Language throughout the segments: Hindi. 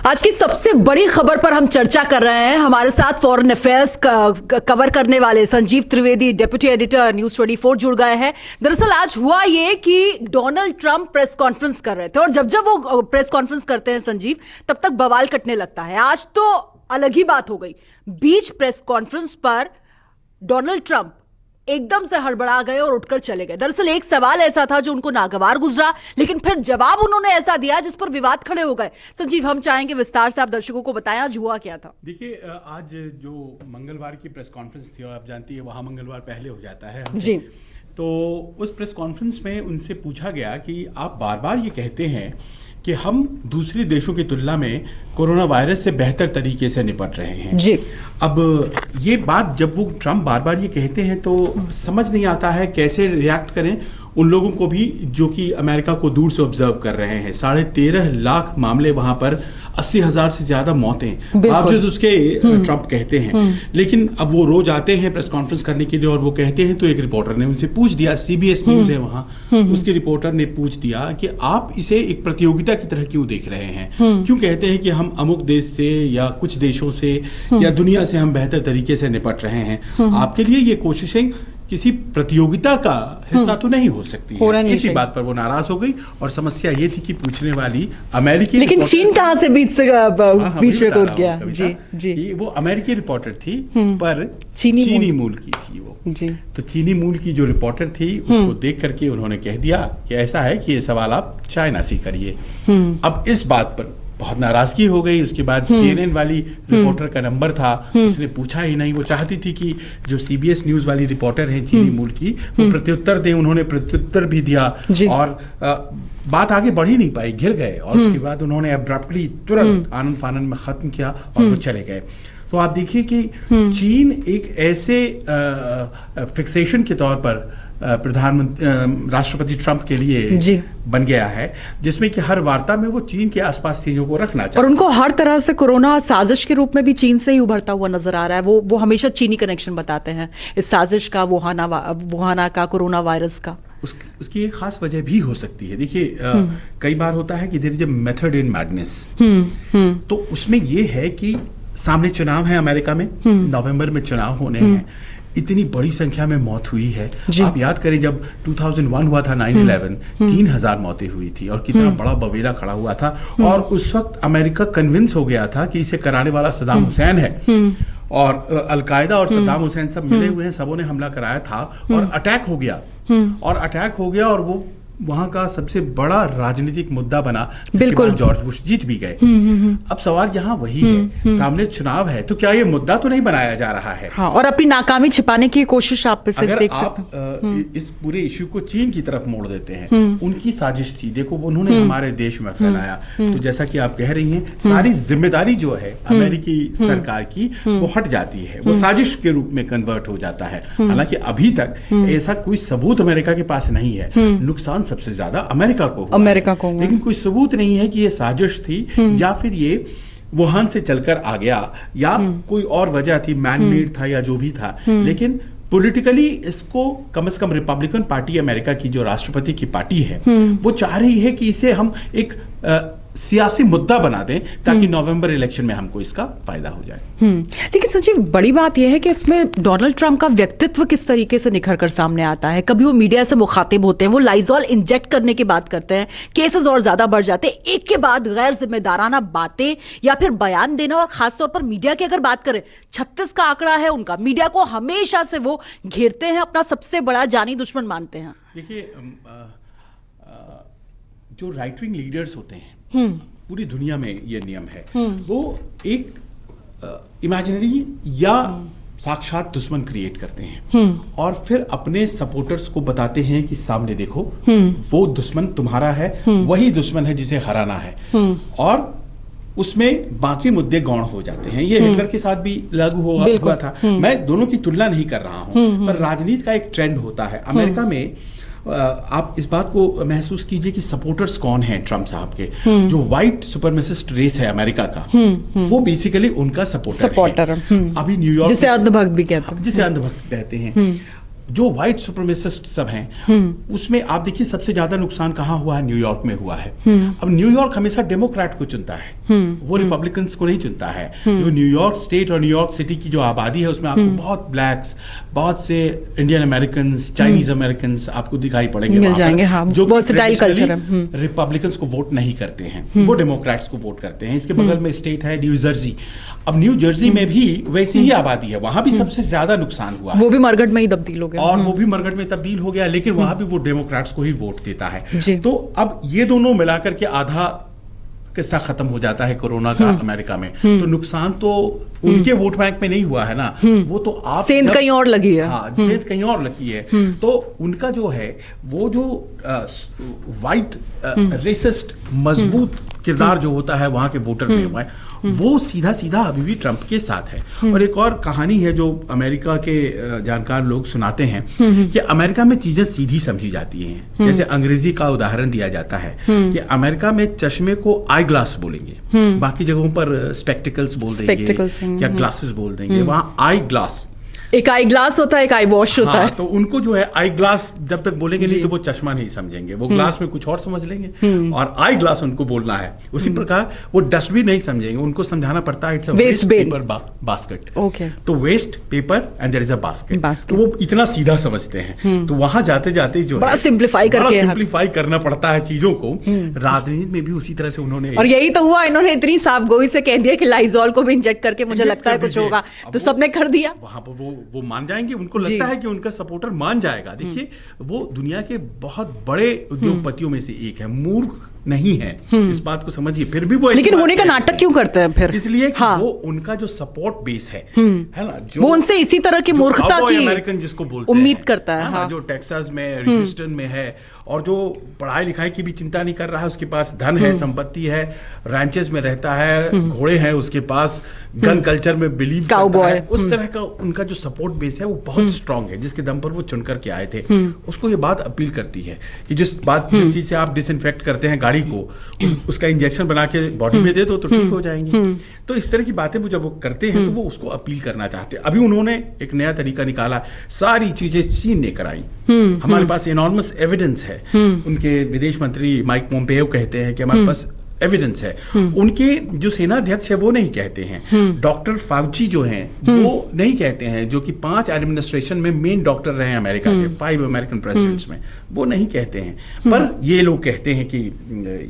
आज की सबसे बड़ी खबर पर हम चर्चा कर रहे हैं। हमारे साथ फॉरेन अफेयर्स कवर करने वाले Sanjeev Trivedi, deputy editor news 24 जुड़ गए हैं। दरअसल आज हुआ ये कि डोनाल्ड ट्रंप प्रेस कॉन्फ्रेंस कर रहे थे और जब जब वो प्रेस कॉन्फ्रेंस करते हैं संजीव, तब तक बवाल कटने लगता है। आज तो अलग ही बात हो गई। बीच प्रेस कॉन्फ्रेंस पर डोनाल्ड ट्रंप एकदम से हड़बड़ा गए और उठकर चले गए। दरअसल एक सवाल ऐसा था जो उनको नागवार गुजरा, लेकिन फिर जवाब उन्होंने ऐसा दिया जिस पर विवाद खड़े हो गए। संजीव, हम चाहेंगे विस्तार से आप दर्शकों को बताएं आज हुआ क्या था। देखिए, आज जो मंगलवार की प्रेस कॉन्फ्रेंस थी, और आप जानती है वहां मंगलवार पहले हो जाता है जी, तो उस प्रेस कॉन्फ्रेंस में उनसे पूछा गया कि आप बार बार ये कहते हैं कि हम दूसरे देशों की तुलना में कोरोना वायरस से बेहतर तरीके से निपट रहे हैं जी। अब ये बात जब वो ट्रंप बार बार ये कहते हैं तो समझ नहीं आता है कैसे रिएक्ट करें उन लोगों को भी जो कि अमेरिका को दूर से ऑब्जर्व कर रहे हैं। 13.5 लाख मामले वहां पर, 80,000 से ज्यादा मौतें, बावजूद उसके ट्रंप कहते हैं। लेकिन अब वो रोज आते हैं प्रेस कॉन्फ्रेंस करने के लिए और वो कहते हैं, तो एक रिपोर्टर ने उनसे पूछ दिया, CBS न्यूज है वहां, उसके रिपोर्टर ने पूछ दिया कि आप इसे एक प्रतियोगिता की तरह क्यों देख रहे हैं, क्यों कहते हैं कि हम अमुक देश से या कुछ देशों से या दुनिया से हम बेहतर तरीके से निपट रहे हैं। आपके लिए ये कोशिशें किसी प्रतियोगिता का हिस्सा तो नहीं हो सकती है। इसी बात पर वो नाराज हो गई और समस्या ये थी कि पूछने वाली अमेरिकी, लेकिन चीन कहां से बीच में कूद गया। जी जी, वो अमेरिकी रिपोर्टर थी पर चीनी मूल की थी वो जी। तो चीनी मूल की जो रिपोर्टर थी उसको देख करके उन्होंने कह दिया कि ऐसा है कि ये सवाल आप चाइना से करिए। अब इस बात पर बहुत नाराजगी हो गई। उसके बाद CNN वाली रिपोर्टर का नंबर था, उसने पूछा ही नहीं। वो चाहती थी कि जो CBS न्यूज वाली रिपोर्टर है चीनी मूल की, वो प्रत्युत्तर दें। उन्होंने प्रत्युत्तर भी दिया और बात आगे बढ़ ही नहीं पाई, घिर गए। और उसके बाद उन्होंने अब्रप्टली तुरंत आनन फानन में खत्म किया और वो चले गए। तो आप देखिए कि चीन एक ऐसे फिक्सेशन के तौर पर प्रधानमंत्री राष्ट्रपति ट्रंप के लिए बन गया है, जिसमें कि हर वार्ता में वो चीन के आसपास चीजों को रखना चाहते हैं। और उनको हर तरह से कोरोना साजिश के रूप में भी चीन से ही उभरता हुआ नजर आ रहा है। वो हमेशा चीनी कनेक्शन बताते हैं इस साजिश का, वुहाना का, कोरोना वायरस का। उसकी एक खास वजह भी हो सकती है। देखिए, कई बार होता है कि there is a method in madness. तो उसमें ये है कि सामने चुनाव है अमेरिका में, नवंबर में चुनाव होने हैं, इतनी बड़ी संख्या में मौत हुई है। आप याद करें जब 2001 हुआ था 9/11, 3,000 मौतें हुई थी और कितना बड़ा बवेला खड़ा हुआ था। और उस वक्त अमेरिका कन्विंस हो गया था कि इसे कराने वाला सद्दाम हुसैन है और अलकायदा और सद्दाम हुसैन सब मिले हुए हैं, सबों ने हमला कराया था और अटैक हो गया और वो वहां का सबसे बड़ा राजनीतिक मुद्दा बना। बिल्कुल, जॉर्ज बुश जीत भी गए। अब सवाल यहाँ वही है, सामने चुनाव है, तो क्या ये मुद्दा तो नहीं बनाया जा रहा है? हाँ, और अपनी नाकामी छिपाने की कोशिश आप देख सकते हैं। इस पूरे इश्यू को चीन की तरफ मोड़ देते हैं। उनकी साजिश थी, देखो उन्होंने हमारे देश में फैलाया। तो जैसा कि आप कह रही हैं, सारी जिम्मेदारी जो है अमेरिकी सरकार की वो हट जाती है, वो साजिश के रूप में कन्वर्ट हो जाता है। हालांकि अभी तक ऐसा कोई सबूत अमेरिका के पास नहीं है। नुकसान सबसे ज्यादा अमेरिका को हुआ, लेकिन कोई सबूत नहीं है कि ये साजिश थी या फिर ये वुहान से चलकर आ गया या कोई और वजह थी, मैन मेड था या जो भी था। लेकिन पॉलिटिकली इसको कम से कम रिपब्लिकन पार्टी, अमेरिका की जो राष्ट्रपति की पार्टी है, वो चाह रही है कि इसे हम एक सियासी मुद्दा बना दें ताकि नवंबर इलेक्शन में हमको इसका फायदा हो जाए। लेकिन संजीव, बड़ी बात यह है कि इसमें डोनाल्ड ट्रंप का व्यक्तित्व किस तरीके से निखर कर सामने आता है। कभी वो मीडिया से मुखातिब होते हैं, वो लाइजॉल इंजेक्ट करने की बात करते हैं, केसेस और ज्यादा बढ़ जाते हैं, एक के बाद गैर जिम्मेदाराना बातें या फिर बयान देना। और खासतौर पर मीडिया की अगर बात करें, 36 का आंकड़ा है उनका, मीडिया को हमेशा से वो घेरते हैं, अपना सबसे बड़ा जानी दुश्मन मानते हैं। देखिए, जो राइट विंग लीडर्स होते हैं, पूरी दुनिया में ये नियम है, वो एक इमेजिनरी या साक्षात दुश्मन क्रिएट करते हैं और फिर अपने सपोर्टर्स को बताते हैं कि सामने देखो, वो दुश्मन तुम्हारा है, वही दुश्मन है जिसे हराना है। और उसमें बाकी मुद्दे गौण हो जाते हैं। ये हिटलर के साथ भी लागू हुआ था। मैं दोनों की तुलना नहीं कर रहा हूं, पर राजनीति का एक ट्रेंड होता है अमेरिका में। आप इस बात को महसूस कीजिए कि सपोर्टर्स कौन हैं ट्रंप साहब के। जो व्हाइट सुपरमेसिस्ट रेस है अमेरिका का, वो बेसिकली उनका सपोर्टर है। अभी न्यूयॉर्क, जिसे अंधभक्त भी कहते हैं, जिसे अंधभक्त कहते हैं। जो व्हाइट सुप्रीमेसिस्ट सब हैं, उसमें आप देखिए सबसे ज्यादा नुकसान कहाँ हुआ है? न्यूयॉर्क में हुआ है। अब न्यूयॉर्क हमेशा डेमोक्रेट को चुनता है, वो रिपब्लिकन्स को नहीं चुनता है। जो न्यूयॉर्क स्टेट और न्यूयॉर्क सिटी की जो आबादी है उसमें आपको बहुत ब्लैक्स, बहुत से इंडियन अमेरिकन, चाइनीज अमेरिकन आपको दिखाई पड़ेंगे, मिल जाएंगे, हाँ, जो वर्सेटाइल कल्चर है। रिपब्लिकन्स को वोट नहीं करते हैं, वो डेमोक्रेट्स को वोट करते हैं। इसके बगल में स्टेट है न्यू जर्सी। अब न्यू जर्सी में भी वैसी ही आबादी है, वहां भी सबसे ज्यादा नुकसान हुआ, वो भी मरघट में ही तब्दील हो गया, और वो भी मरघट में तब्दील हो गया, लेकिन वहां भी वो डेमोक्रेट्स को ही वोट देता है। तो अब ये दोनों मिलाकर के आधा किस्सा खत्म हो जाता है कोरोना का अमेरिका में। तो नुकसान तो उनके वोट बैंक में नहीं हुआ है ना, वो तो आप सेंध कहीं और लगी है। हाँ, सेंध कहीं और लगी है। तो उनका जो है वो जो वाइट रेसिस्ट मजबूत किरदार जो होता है वहां के वोटर में हुआ है, वो सीधा सीधा अभी भी ट्रंप के साथ है। और एक और कहानी है जो अमेरिका के जानकार लोग सुनाते हैं कि अमेरिका में चीजें सीधी समझी जाती हैं। जैसे अंग्रेजी का उदाहरण दिया जाता है कि अमेरिका में चश्मे को आई ग्लास बोलेंगे, बाकी जगहों पर स्पेक्टिकल्स बोल देंगे या ग्लासेस बोल देंगे, वहां आई ग्लास, एक आई ग्लास होता है, एक आई वॉश होता है। तो उनको जो है आई ग्लास जब तक बोलेंगे नहीं तो वो चश्मा नहीं समझेंगे, वो ग्लास में कुछ और समझ लेंगे, और आई ग्लास उनको बोलना है। उसी प्रकार वो डस्टबिन नहीं समझेंगे, उनको समझाना पड़ता है it's a waste paper basket. Okay, तो waste paper and there is a basket. तो वो इतना सीधा समझते हैं। तो वहां जाते जाते जो बड़ा सिंप्लीफाई करना पड़ता है चीजों को। राजनीति में भी उसी तरह से उन्होंने, और यही तो हुआ, इन्होंने इतनी साफ गोई से कह दिया कि लाइजॉल को भी इंजेक्ट करके मुझे लगता है कुछ होगा, तो सबने कर दिया। वहां पर वो मान जाएंगे, उनको लगता है कि उनका सपोर्टर मान जाएगा। देखिए वो दुनिया के बहुत बड़े उद्योगपतियों में से एक है, मूर्ख नहीं है, इस बात को समझिए। फिर भी वो लेकिन होने का नाटक क्यों करते हैं फिर? इसलिए कि वो उनका जो सपोर्ट बेस है ना, जो वो उनसे इसी तरह की मूर्खता की अमेरिकन जिसको बोलते उम्मीद करता है, हाँ। जो टेक्सास में, ह्यूस्टन में है, और जो पढ़ाई लिखाई की भी चिंता नहीं कर रहा है, उसके पास धन है, संपत्ति है, रैंचेस में रहता है, घोड़े हैं उसके पास, गन कल्चर में बिलीव करता है, उस तरह का उनका जो सपोर्ट बेस है वो बहुत स्ट्रांग है, जिसके दम पर वो चुन करके आए थे। उसको ये बात अपील करती है कि जिस चीज से आप डिसइंफेक्ट करते हैं गाड़ी को, उसका इंजेक्शन बना के बॉडी में दे दो तो ठीक हो जाएंगे। तो इस तरह की बातें वो जब वो करते हैं तो वो उसको अपील करना चाहते हैं। अभी उन्होंने एक नया तरीका निकाला, सारी चीजें चीन ने कराई। हमारे पास एनॉर्मस एविडेंस है। उनके विदेश मंत्री माइक पोम्पेयो कहते हैं कि हमारे पास एविडेंस है। उनके जो सेनाध्यक्ष है वो नहीं कहते हैं, डॉक्टर फाउची जो हैं वो नहीं कहते हैं, जो कि 5 एडमिनिस्ट्रेशन में मेन डॉक्टर रहे हैं अमेरिका के, 5 अमेरिकन प्रेसिडेंट्स में, वो नहीं कहते हैं। पर ये लोग कहते हैं कि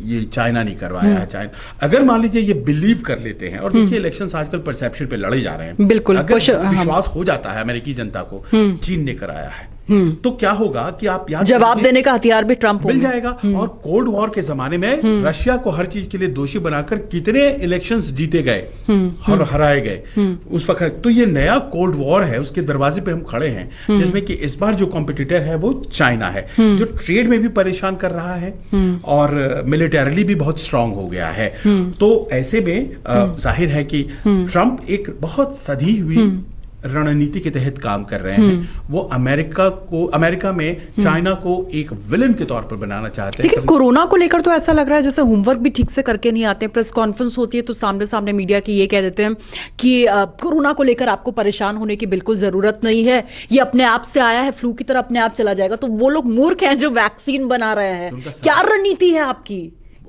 ये चाइना नहीं करवाया है। चाइना, अगर मान लीजिए ये बिलीव कर लेते हैं, और देखिए इलेक्शंस आजकल परसेप्शन पे लड़े जा रहे हैं, बिल्कुल, अगर विश्वास हो जाता है अमेरिकी जनता को चीन ने कराया है, तो क्या होगा कि आप जवाब देने का हथियार भी ट्रंप मिल जाएगा। और कोल्ड वॉर के जमाने में रशिया को हर चीज के लिए दोषी बनाकर कितने इलेक्शंस जीते गए और हराए गए उस वक्त। तो ये नया कोल्ड वॉर है, उसके दरवाजे पे हम खड़े हैं, जिसमें कि इस बार जो कॉम्पिटिटर है वो चाइना है, जो ट्रेड में भी परेशान कर रहा है और मिलिटरीली भी बहुत स्ट्रांग हो गया है। तो ऐसे में जाहिर है कि ट्रंप एक बहुत सधी हुई रणनीति के तहत काम कर रहे हैं। वो अमेरिका में चाइना को एक विलन के तौर पर बनाना चाहते हैं। लेकिन कोरोना को लेकर तो ऐसा लग रहा है जैसे होमवर्क भी ठीक से करके नहीं आते। प्रेस कॉन्फ्रेंस होती है तो सामने सामने मीडिया की ये कह देते हैं कि कोरोना को लेकर आपको परेशान होने की बिल्कुल जरूरत नहीं है, ये अपने आप से आया है, फ्लू की तरह अपने आप चला जाएगा। तो वो लोग मूर्ख हैं जो वैक्सीन बना रहे हैं। क्या रणनीति है आपकी?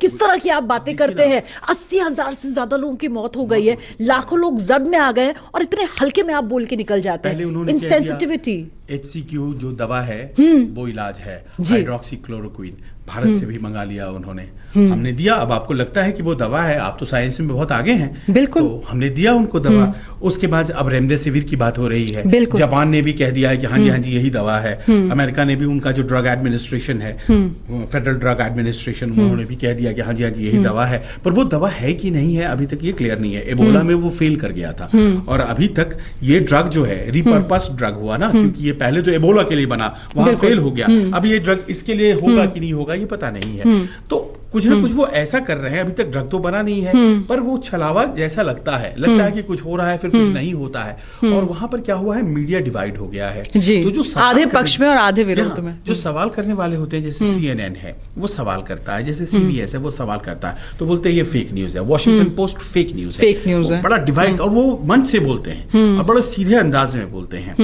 किस तरह की आप बातें करते हैं? 80,000 से ज्यादा लोगों की मौत हो गई है, लाखों लोग जद में आ गए और इतने हल्के में आप बोल के निकल जाते हैं। इनसेंसिटिविटी। HCQ जो दवा है वो इलाज है, हाइड्रोक्सीक्लोरोक्विन भारत से भी मंगा लिया उन्होंने, हमने दिया। अब आपको लगता है कि वो दवा है, आप तो साइंस में बहुत आगे हैं, बिल्कुल, तो हमने दिया उनको दवा। उसके बाद अब रेमडेसिविर की बात हो रही है, जापान ने भी कह दिया है कि हाँ जी यही दवा है। अमेरिका ने भी, उनका जो ड्रग एडमिनिस्ट्रेशन है, फेडरल ड्रग एडमिनिस्ट्रेशन, उन्होंने भी कह दिया कि हाँ जी यही दवा है। पर वो दवा है कि नहीं है अभी तक ये क्लियर नहीं है। एबोला में वो फेल कर गया था, और अभी तक ये ड्रग जो है रिपर्पस ड्रग हुआ ना, क्योंकि ये पहले तो एबोला के लिए बना, वहां फेल हो गया। अब ये ड्रग इसके लिए होगा कि नहीं होगा ये पता नहीं है। तो कुछ ना कुछ वो ऐसा कर रहे हैं, अभी तक ड्रग तो बना नहीं है, पर वो छलावा जैसा लगता है कि कुछ हो रहा है, फिर कुछ नहीं होता है। और वहां पर क्या हुआ है, मीडिया डिवाइड हो गया है। तो जो आधे पक्ष में और आधे विरोध में, जो सवाल करने वाले होते हैं, जैसे CNN है वो सवाल करता है, जैसे CBS है वो सवाल करता है, तो बोलते हैं ये फेक न्यूज है, वॉशिंगटन पोस्ट फेक न्यूज है, बड़ा डिवाइड, और वो मंच से बोलते हैं और बड़े सीधे अंदाज में बोलते हैं।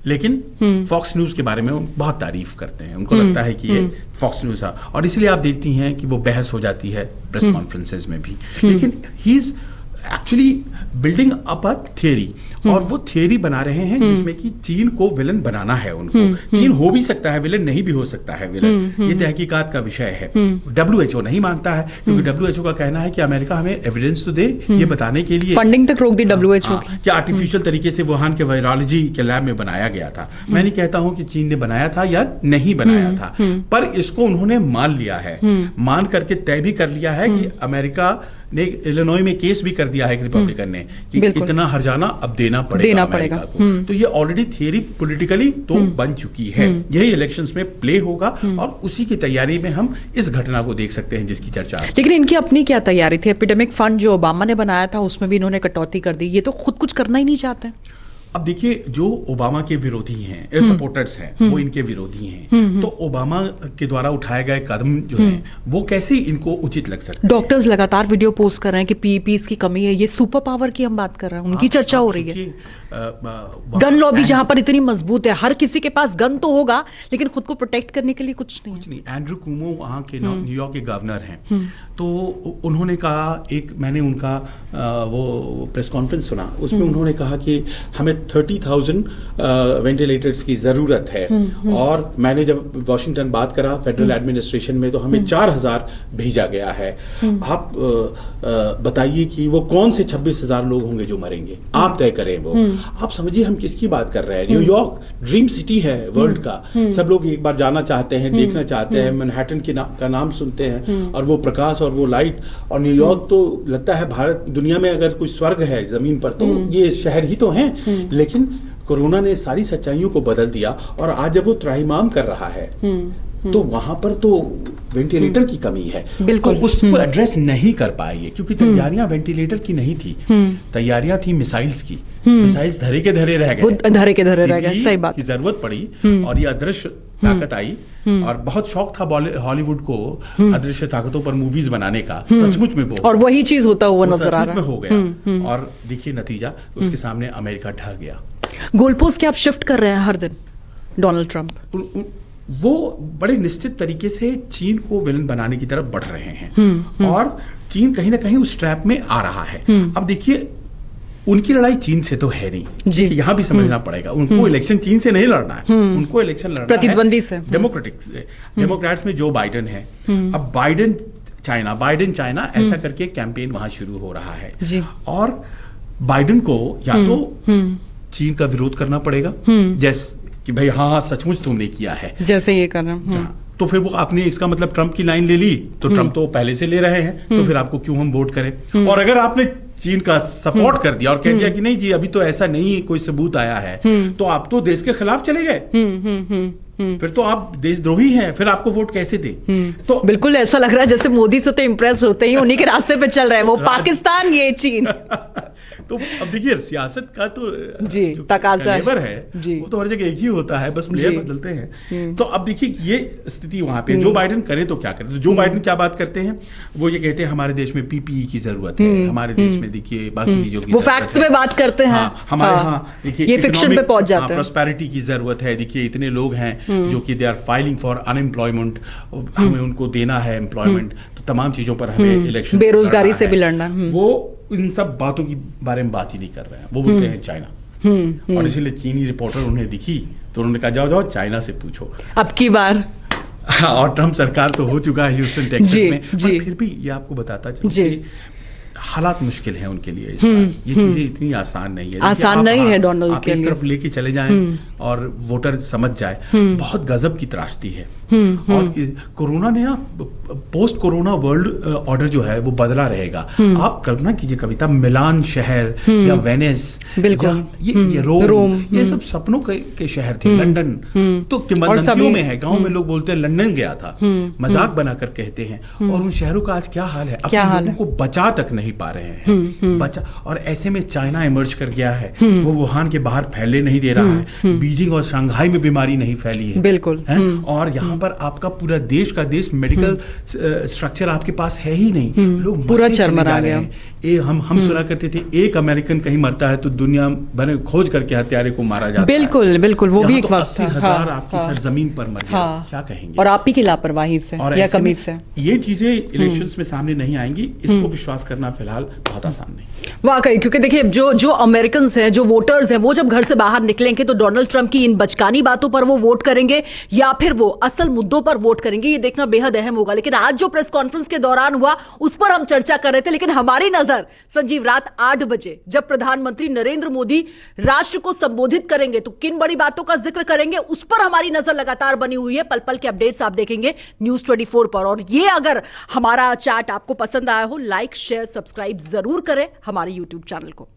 लेकिन फॉक्स न्यूज के बारे में वो बहुत तारीफ करते हैं, उनको लगता है कि ये फॉक्स न्यूज है, और इसलिए आप देखती हैं कि वो बहस हो जाती है प्रेस कॉन्फ्रेंसेज में भी। लेकिन he is actually building up a theory, और वो थियरी बना रहे हैं जिसमें कि चीन को विलन बनाना है उनको। चीन हो भी सकता है विलन, नहीं भी हो सकता है विलन, ये तहकीकात का विषय है। WHO नहीं मानता है, क्योंकि WHO का कहना है कि अमेरिका हमें एविडेंस तो दे, ये बताने के लिए फंडिंग तक रोक दी WHO की, कि आर्टिफिशियल तरीके से वुहान के वायरोलॉजी के लैब में बनाया गया था। मैं नहीं कहता हूं कि चीन ने बनाया था या नहीं बनाया था, पर इसको उन्होंने मान लिया है, मान करके तय भी कर लिया है कि अमेरिका ने इलिनॉय में केस भी कर दिया है रिपब्लिकन ने कि इतना हर्जाना अब देना पड़ेगा अमेरिका को। तो ये ऑलरेडी थियरी पॉलिटिकली तो बन चुकी है, यही इलेक्शंस में प्ले होगा, और उसी की तैयारी में हम इस घटना को देख सकते हैं जिसकी चर्चा। लेकिन इनकी अपनी क्या तैयारी थी? एपिडेमिक फंड जो ओबामा ने बनाया था उसमें भी इन्होंने कटौती कर दी, ये तो खुद कुछ करना ही नहीं चाहते। अब देखिए, जो ओबामा के विरोधी हैं, सपोर्टर्स हैं, वो इनके विरोधी हैं, तो ओबामा के द्वारा उठाए गए कदम जो हैं वो कैसे इनको उचित लग सकते हैं? डॉक्टर्स लगातार वीडियो पोस्ट कर रहे हैं कि PPEs की कमी है, ये सुपर पावर की हम बात कर रहे हैं, उनकी चर्चा हो रही है। गन लॉबी जहां पर इतनी मजबूत है, हर किसी के पास गन तो होगा, लेकिन खुद को प्रोटेक्ट करने के लिए कुछ नहीं। एंड्रू कुमो वहाँ के न्यूयॉर्क के गवर्नर हैं, तो उन्होंने कहा, एक मैंने उनका वो प्रेस कॉन्फ्रेंस सुना, उसमें उन्होंने कहा कि हमें 30,000 वेंटिलेटर्स की जरूरत है, और मैंने जब वॉशिंगटन बात करा फेडरल एडमिनिस्ट्रेशन में, तो हमें 4,000 भेजा गया है। आप बताइए कि वो कौन से 26,000 लोग होंगे जो मरेंगे, आप तय करें वो। आप समझिए हम किसकी बात कर रहे हैं। न्यूयॉर्क ड्रीम सिटी है वर्ल्ड का, सब लोग एक बार जाना चाहते हैं, देखना चाहते हैं, मैनहट्टन का नाम सुनते हैं, और वो प्रकाश और वो लाइट, और न्यूयॉर्क तो लगता है भारत दुनिया में अगर कोई स्वर्ग है जमीन पर तो ये शहर ही तो हैं। लेकिन कोरोना ने सारी सच्चाइयों को बदल दिया, और आज जब वो त्राहिमाम कर रहा है तो वहां पर तो वेंटिलेटर की कमी है, तो उसको एड्रेस नहीं कर पाएंगे, क्योंकि तैयारियां वेंटिलेटर की नहीं थी, तैयारियां थी मिसाइल्स की। मिसाइल्स धरे के धरे रह गए, धरे के धरे रह गए, सही बात। की जरूरत पड़ी, और ये अदृश्य ताकत आई, और बहुत शौक था हॉलीवुड को अदृश्य ताकतों पर मूवीज बनाने का, सचमुच में वो, और वही चीज होता हुआ नजर आ रहा है, हो गया। और देखिए नतीजा, उसके सामने अमेरिका ढह गया। गोलपोस्ट के आप शिफ्ट कर रहे हैं हर दिन डोनाल्ड ट्रंप, वो बड़े निश्चित तरीके से चीन को विलन बनाने की तरफ बढ़ रहे हैं, और चीन कहीं ना कहीं उस ट्रैप में आ रहा है। अब देखिए, उनकी लड़ाई चीन से तो है नहीं, यहाँ भी समझना पड़ेगा, उनको इलेक्शन चीन से नहीं लड़ना है, उनको इलेक्शन लड़ना प्रतिद्वंदी से, डेमोक्रेट्स में जो बाइडेन है। अब बाइडेन चाइना ऐसा करके कैंपेन वहां शुरू हो रहा है, और बाइडेन को या तो चीन का विरोध करना पड़ेगा, जैसे कि भाई हाँ सचमुच तुमने किया है, जैसे ये कर रहे हैं, तो फिर वो आपने इसका मतलब ट्रंप की लाइन ले ली, तो ट्रंप तो पहले से ले रहे हैं, तो फिर आपको क्यों हम वोट करें। और अगर आपने चीन का सपोर्ट कर दिया और कह दिया कि नहीं जी अभी तो ऐसा नहीं कोई सबूत आया है, तो आप तो देश के खिलाफ चले गए, फिर तो आप देशद्रोही हैं, फिर आपको वोट कैसे दे। तो बिल्कुल ऐसा लग रहा है जैसे मोदी से तो इम्प्रेस होते ही उन्हीं के रास्ते पे चल रहे हैं, वो पाकिस्तान ये चीन। तो अब देखिए सियासत का तो जी तकाजा है, वो तो हर जगह एक ही होता है, बस प्लेयर बदलते हैं। तो अब देखिए ये स्थिति वहां पे, जो बाइडेन करे तो क्या करे, तो जो बाइडेन क्या बात करते हैं, वो ये कहते हैं हमारे देश में PPE की जरूरत है, हमारे देश में देखिए बाकी चीजों की, वो फैक्ट्स में बात करते हैं, हमारे यहाँ देखिए ये फिक्शन पे पहुंच जाते हैं, प्रॉस्पेरिटी की जरूरत है, देखिए इतने लोग हैं जो कि they are filing for unemployment, हमें उनको देना है एम्प्लॉयमेंट, तो तमाम चीजों पर हमें इलेक्शन, बेरोजगारी से भी लड़ना, वो इन सब बातों की बारे में बात ही नहीं कर रहे हैं, वो बोलते हैं चाइना। और इसीलिए चीनी रिपोर्टर उन्हें दिखी तो उन्होंने कहा जाओ चाइना से पूछो अब की बार। और ट्रम्प सरकार तो हो चुका है ह्यूस्टन टेक्सास में, पर फिर भी ये आपको बताता चलूं कि हालात मुश्किल हैं उनके लिए इस बार। ये चीजें इतनी आसान नहीं है, आसान नहीं है डोनाल्ड के लिए। एक तरफ लेके चले जाएं और वोटर समझ जाए, बहुत गजब की त्रासदी है। और कोरोना ने ना पोस्ट कोरोना वर्ल्ड ऑर्डर जो है वो बदला रहेगा। आप कल्पना कीजिए कविता, मिलान शहर या वेनिस, बिल्कुल, ये रोम, ये सब सपनों के शहर थे। लंदन तो किंवदंतियों में है, गांव में लोग बोलते हैं लंदन गया था, मजाक बनाकर कहते हैं। और उन शहरों का आज क्या हाल है, अपने लोगों को बचा तक नहीं पा रहे हैं, बचा। और ऐसे में चाइना इमर्ज कर गया है, वो वुहान के बाहर फैलने नहीं दे रहा है। बीजिंग और शंघाई में बीमारी नहीं फैली है, बिल्कुल। और यहाँ पर आपका पूरा देश का देश मेडिकल स्ट्रक्चर आपके पास है ही नहीं, लोग पूरा चरमरा गया। हम सुना करते थे एक अमेरिकन कहीं मरता है तो दुनिया भर में खोज करके हत्यारे को मारा जाता है। बिल्कुल बिल्कुल, वो भी एक वक्त 80,000 आपकी सरजमीन पर मर गया। क्या कहेंगे? और आप ही की लापरवाही से या कमी से ये चीजें इलेक्शंस में सामने नहीं आएंगी। इसको विश्वास करना फिलहाल बहुत आसान नहीं। वाकई, क्योंकि देखिए जो अमेरिकन हैं, जो वोटर्स हैं, वो जब घर से बाहर निकलेंगे तो डोनाल्ड ट्रंप की इन बचकानी बातों पर वो वोट करेंगे या फिर वो असल मुद्दों पर वोट करेंगे, ये देखना बेहद अहम होगा। लेकिन आज जो प्रेस कॉन्फ्रेंस के दौरान हुआ उस पर हम चर्चा कर रहे थे, लेकिन हमारी नजर संजीव रात 8 बजे जब प्रधानमंत्री नरेंद्र मोदी राष्ट्र को संबोधित करेंगे तो किन बड़ी बातों का जिक्र करेंगे, उस पर हमारी नजर लगातार बनी हुई है। पल पल के अपडेट्स आप देखेंगे न्यूज़ 24 पर। और ये अगर हमारा चैट आपको पसंद आया हो, लाइक शेयर सब्सक्राइब जरूर करें हमारे यूट्यूब चैनल को।